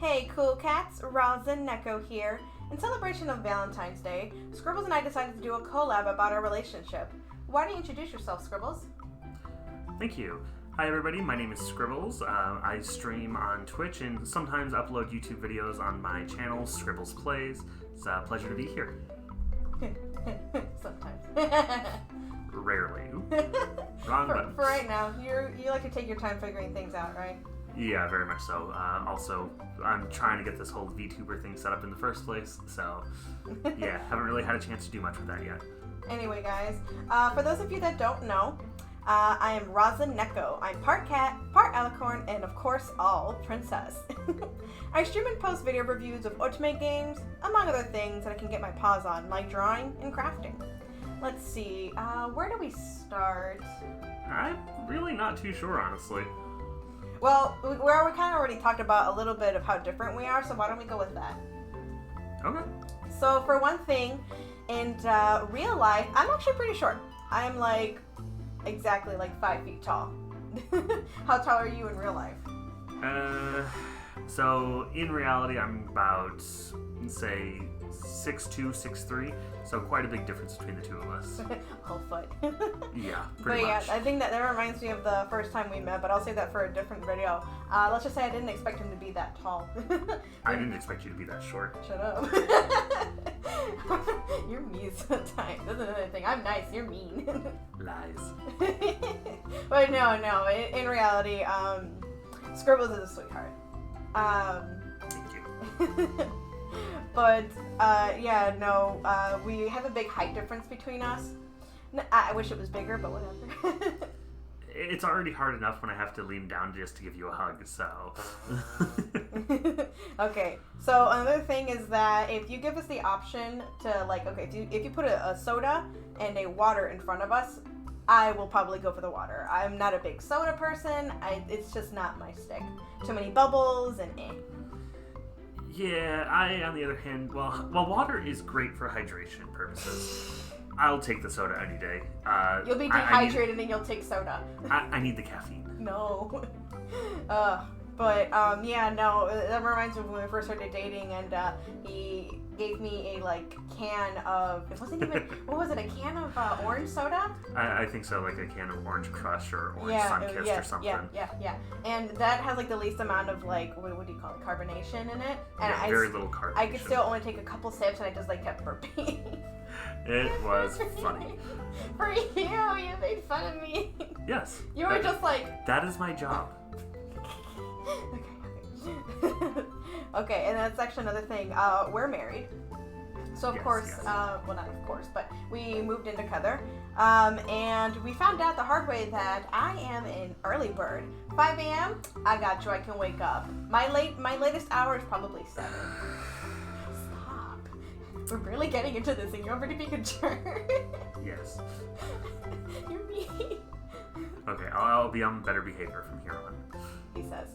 Hey cool cats, Roz and Neko here. In celebration of Valentine's Day, Scribbles and I decided to do a collab about our relationship. Why don't you introduce yourself, Scribbles? Thank you. Hi everybody, my name is Scribbles. I stream on Twitch and sometimes upload YouTube videos on my channel, Scribbles Plays. It's a pleasure to be here. Sometimes. Rarely. Wrong button. For right now, you like to take your time figuring things out, right? Yeah, very much so. Also, I'm trying to get this whole Vtuber thing set up in the first place, so yeah, haven't really had a chance to do much with that yet. Anyway, guys, for those of you that don't know, I am Raza Neko. I'm part cat, part alicorn, and of course, all princess. I stream and post video reviews of ultimate games, among other things that I can get my paws on, like drawing and crafting. Let's see, where do we start? I'm really not too sure, honestly. Well, we kind of already talked about a little bit of how different we are, so why don't we go with that? Okay. So, for one thing, in real life, I'm actually pretty short. I'm exactly 5 feet tall. How tall are you in real life? So in reality, I'm about, say, 6'2", 6'3", so quite a big difference between the two of us. Whole foot. Yeah, pretty much. Yeah, I think that reminds me of the first time we met, but I'll save that for a different video. Let's just say I didn't expect him to be that tall. I didn't expect you to be that short. Shut up. You're mean sometimes. That's another thing. I'm nice, you're mean. Lies. But no, in reality, Scribbles is a sweetheart. Thank you. But, we have a big height difference between us. I wish it was bigger, but whatever. It's already hard enough when I have to lean down just to give you a hug, so... Okay, so another thing is that if you give us the option to, if you put a soda and a water in front of us, I will probably go for the water. I'm not a big soda person. It's just not my stick. Too many bubbles and eh. Yeah, on the other hand, while water is great for hydration purposes, I'll take the soda any day. You'll be dehydrated and you'll take soda. I need the caffeine. No. That reminds me of when we first started dating, and he gave me a can of, it wasn't even, what was it, a can of orange soda? I think so, like a can of Orange Crush or Orange Sunkist or something. Yeah. And that has the least amount of what do you call it, carbonation in it. And yeah, very little carbonation. I could still only take a couple sips, and I just kept burping. It was funny. For you made fun of me. Yes. You were just that is my job. Okay, and that's actually another thing. We're married. So of course, yes. Well, not of course, but we moved in together. And we found out the hard way that I am an early bird. 5 a.m., I got you, I can wake up. My latest hour is probably 7. Stop. We're really getting into this and you're already being a jerk. Yes. You're mean. Okay, I'll be on better behavior from here on. He says.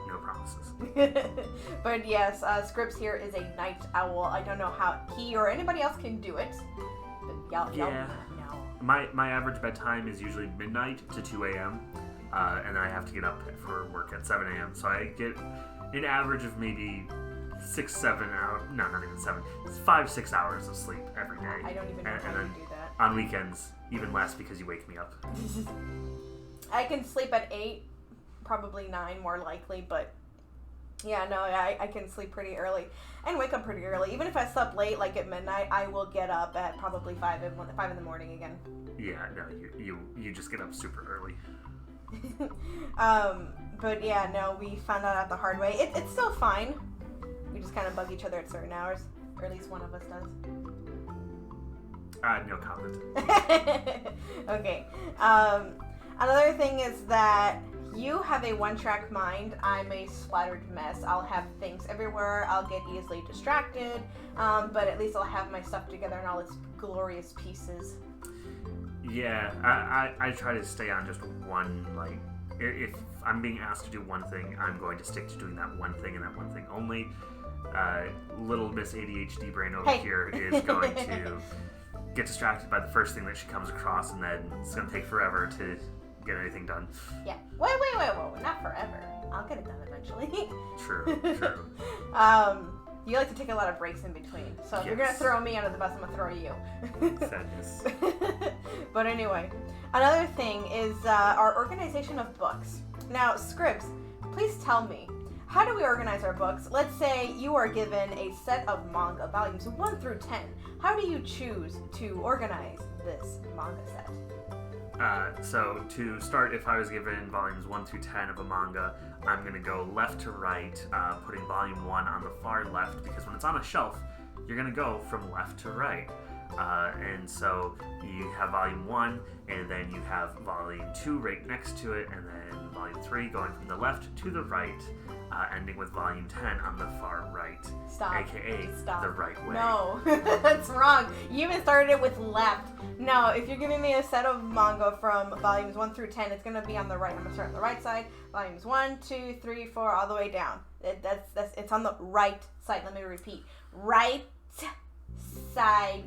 No promises. But yes, Scripps here is a night owl. I don't know how he or anybody else can do it. But y'all know. My average bedtime is usually midnight to 2 a.m. And then I have to get up for work at 7 a.m. So I get an average of maybe 6, 7 hours. No, not even 7. It's 5, 6 hours of sleep every day. I don't even know how you do that. On weekends, even less because you wake me up. I can sleep at 8. Probably 9 more likely, but yeah, no, I can sleep pretty early and wake up pretty early. Even if I slept late, at midnight, I will get up at probably 5 in the morning again. Yeah, no, you just get up super early. But yeah, no, we found that out the hard way. It's still fine. We just kind of bug each other at certain hours, or at least one of us does. No comment. Okay. Another thing is that you have a one-track mind. I'm a splattered mess. I'll have things everywhere. I'll get easily distracted, but at least I'll have my stuff together in all its glorious pieces. Yeah, I try to stay on just one, if I'm being asked to do one thing, I'm going to stick to doing that one thing and that one thing only. Little Miss ADHD brain over here is going to get distracted by the first thing that she comes across, and then it's going to take forever to get anything done. Yeah. Wait. Not forever. I'll get it done eventually. True. You like to take a lot of breaks in between. So if you're going to throw me under the bus, I'm going to throw you. Sadness. But anyway, another thing is our organization of books. Now, Scribs, please tell me, how do we organize our books? Let's say you are given a set of manga, volumes 1 through 10. How do you choose to organize this manga set? So to start, if I was given volumes 1 through 10 of a manga, I'm going to go left to right, putting volume 1 on the far left, because when it's on a shelf, you're going to go from left to right. And so you have volume 1, and then you have volume 2 right next to it, and then volume 3 going from the left to the right, ending with volume 10 on the far right. Stop. AKA the right way. No, that's wrong. You even started it with left. No, if you're giving me a set of manga from volumes 1 through 10, it's going to be on the right. I'm going to start on the right side. Volumes 1, 2, 3, 4, all the way down. It's on the right side. Let me repeat. Right side.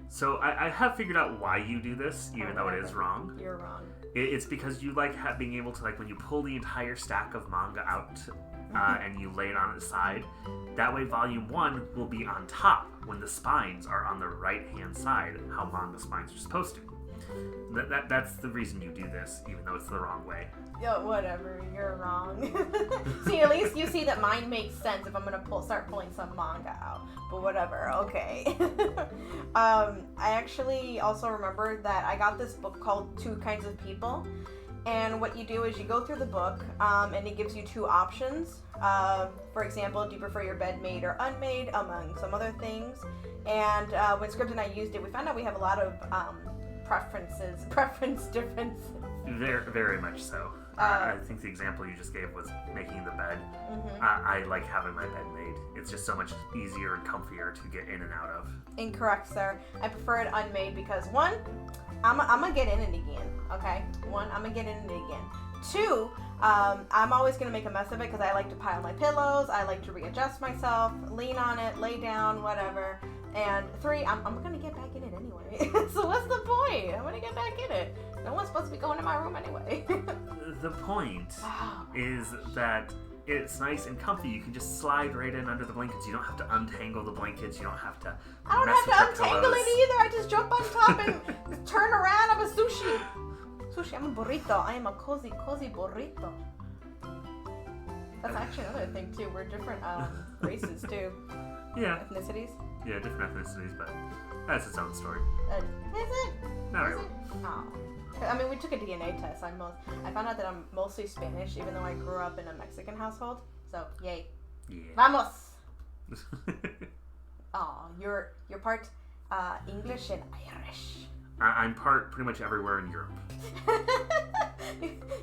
So I have figured out why you do this, even though it is wrong. You're wrong. It's because you like being able to, like, when you pull the entire stack of manga out and you lay it on its side, that way volume 1 will be on top when the spines are on the right-hand side, how manga spines are supposed to. That's the reason you do this, even though it's the wrong way. Yo, whatever, you're wrong. See, at least you see that mine makes sense if I'm gonna start pulling some manga out. But whatever, okay. I actually also remember that I got this book called 2 Kinds of People. And what you do is you go through the book, and it gives you 2 options. For example, do you prefer your bed made or unmade, among some other things. And when Scribs and I used it, we found out we have a lot of preference differences. Very much so. I think the example you just gave was making the bed. Mm-hmm. I like having my bed made. It's just so much easier and comfier to get in and out of. Incorrect, sir. I prefer it unmade because 1, I'm gonna get in it again. Okay. 1, I'm gonna get in it again. 2, I'm always gonna make a mess of it because I like to pile my pillows. I like to readjust myself, lean on it, lay down, whatever. And 3, I'm gonna get back in it anyway. So what's the point? I'm gonna get back in it. No one's supposed to be going in my room anyway. The point is that it's nice and comfy. You can just slide right in under the blankets. You don't have to untangle the blankets. You don't have to. I don't have to untangle it either. I just jump on top and turn around. I'm a sushi. I'm a burrito. I am a cozy burrito. That's actually another thing too. We're different races too. Yeah. Ethnicities. Yeah, different ethnicities, but that's its own story. Is it? Not really. Oh. I mean, we took a DNA test. I found out that I'm mostly Spanish, even though I grew up in a Mexican household. So, yay. Yeah. Vamos! Oh, you're part English and Irish. I'm part pretty much everywhere in Europe.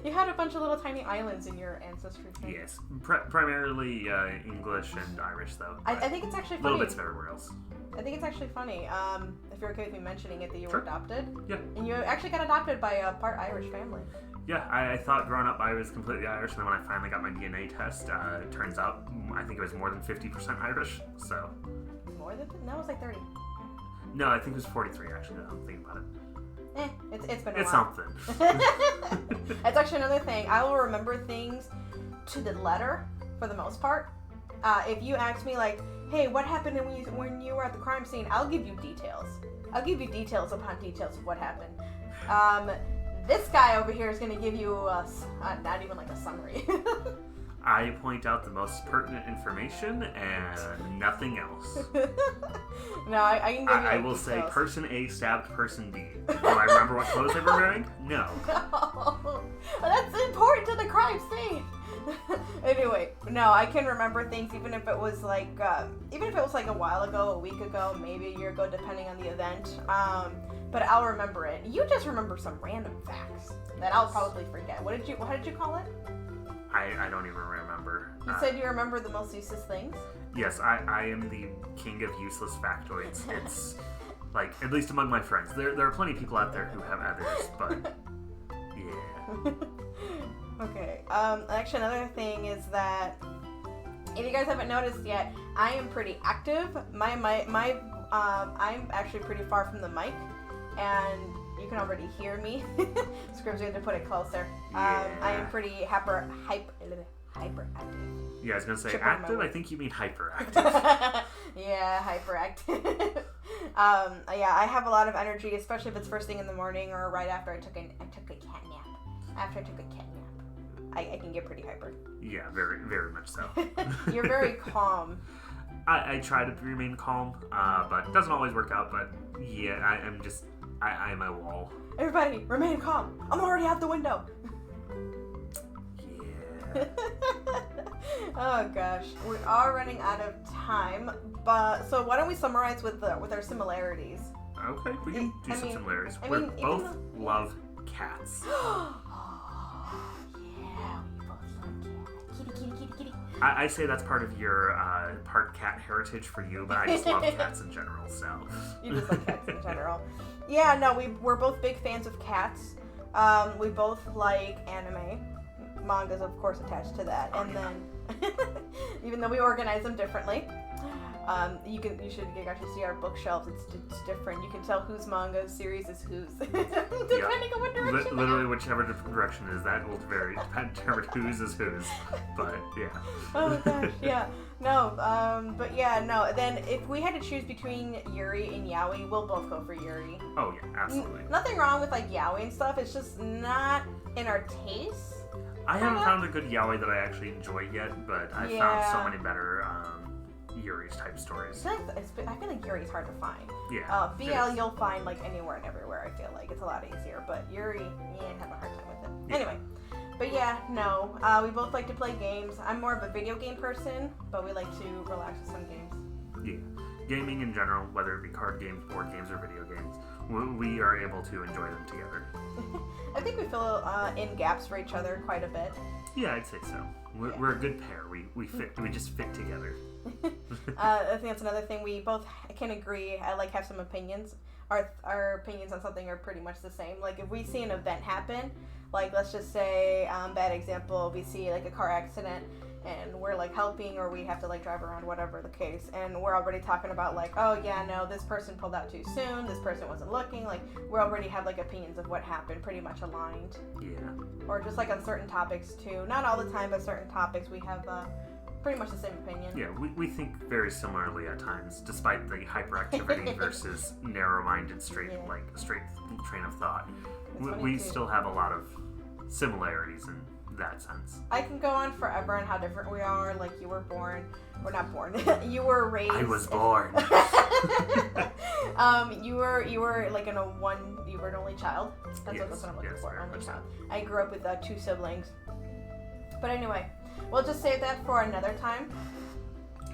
You had a bunch of little tiny islands in your ancestry tree. Yes. Primarily English and Irish, though. I think it's actually funny. Little bits of everywhere else. I think it's actually funny, if you're okay with me mentioning it, that you were adopted. Yeah. And you actually got adopted by a part Irish family. Yeah, I thought growing up I was completely Irish, and then when I finally got my DNA test, it turns out I think it was more than 50% Irish, so... More than... No, it was like 30. No, I think it was 43, actually, now I'm thinking about it. It's been a while. It's something. That's actually another thing. I will remember things to the letter, for the most part. If you ask me, like, hey, what happened when you were at the crime scene, I'll give you details. I'll give you details upon details of what happened. This guy over here is going to give you not even like a summary. I point out the most pertinent information and nothing else. No, I can give you I will details. say person A stabbed person B. Do I remember what clothes they were wearing? No. No. That's important to the crime scene. Anyway, no, I can remember things even if it was like a while ago, a week ago, maybe a year ago, depending on the event. But I'll remember it. You just remember some random facts that I'll probably forget. How did you call it? I don't even remember. You said you remember the most useless things? Yes, I am the king of useless factoids. It's like, at least among my friends. There are plenty of people out there who have others, but yeah. Okay. Actually, another thing is that if you guys haven't noticed yet, I am pretty active. I'm actually pretty far from the mic, and you can already hear me. Scribbs, you have to put it closer. Yeah. I am pretty hyperactive. Yeah, I was gonna say Trip over my active. I words. think you mean hyperactive. Yeah, hyperactive. Yeah, I have a lot of energy, especially if it's first thing in the morning or right after I took a cat nap. After I took a cat nap, I can get pretty hyper. Yeah, very, very much so. You're very calm. I try to remain calm, but it doesn't always work out. But yeah, I'm a wall. Everybody, remain calm. I'm already out the window. Yeah. Oh gosh, we are running out of time. But so why don't we summarize with our similarities? Okay, we can do some similarities. I We mean, both even love cats. Yeah, we both love cats. Kitty. I say that's part of your part cat heritage for you, but I just love cats in general. So You just like cats in general. Yeah, no, we're both big fans of cats. We both like anime. Manga's of course attached to that, and then even though we organize them differently, you should actually see our bookshelves. It's different. You can tell whose manga series is whose, depending on what direction. Literally, whichever direction is that will vary determine whose is whose. But yeah. Oh gosh, yeah. No, but yeah, no. Then if we had to choose between Yuri and Yaoi, we'll both go for Yuri. Oh yeah, absolutely. Nothing wrong with like Yaoi and stuff. It's just not in our taste. I haven't found a good yaoi that I actually enjoy yet, but I found so many better Yuri's type stories. I feel like Yuri's hard to find. Yeah. BL you'll find like anywhere and everywhere. I feel like it's a lot easier, but Yuri, have a hard time with it. Yeah. Anyway, but yeah, no, we both like to play games. I'm more of a video game person, but we like to relax with some games. Yeah. Gaming in general, whether it be card games, board games, or video games, we are able to enjoy them together. I think we fill in gaps for each other quite a bit. Yeah, I'd say so. We're a good pair. We fit. We just fit together. I think that's another thing we both can agree. I like have some opinions. Our opinions on something are pretty much the same. Like if we see an event happen, like let's just say, bad example, we see like a car accident and we're like helping or we have to like drive around, whatever the case, and we're already talking about like, oh yeah, no, this person pulled out too soon, this person wasn't looking, like we already have like opinions of what happened pretty much aligned. Yeah. Or just like on certain topics too. Not all the time, but certain topics we have pretty much the same opinion. Yeah, we think very similarly at times, despite the hyperactivity versus narrow-minded straight train of thought. We still have a lot of similarities in that sense. I can go on forever on how different we are. Like you were born, or not born. You were raised. I was born. You were like you were an only child. That's what I'm looking for. Only child. I grew up with 2 siblings. But anyway, we'll just save that for another time.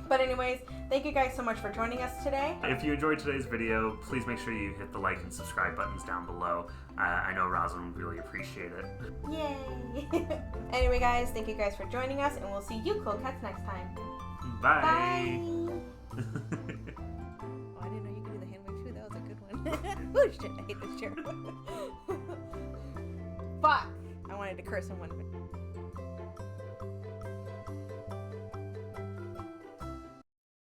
But anyways, thank you guys so much for joining us today. If you enjoyed today's video, please make sure you hit the like and subscribe buttons down below. I know Rosalind would really appreciate it. Yay! Anyway, guys, thank you guys for joining us, and we'll see you cool cats next time. Bye! Bye! Oh, I didn't know you could do the hand wave too. That was a good one. Oh shit, I hate this chair. Fuck! I wanted to curse in one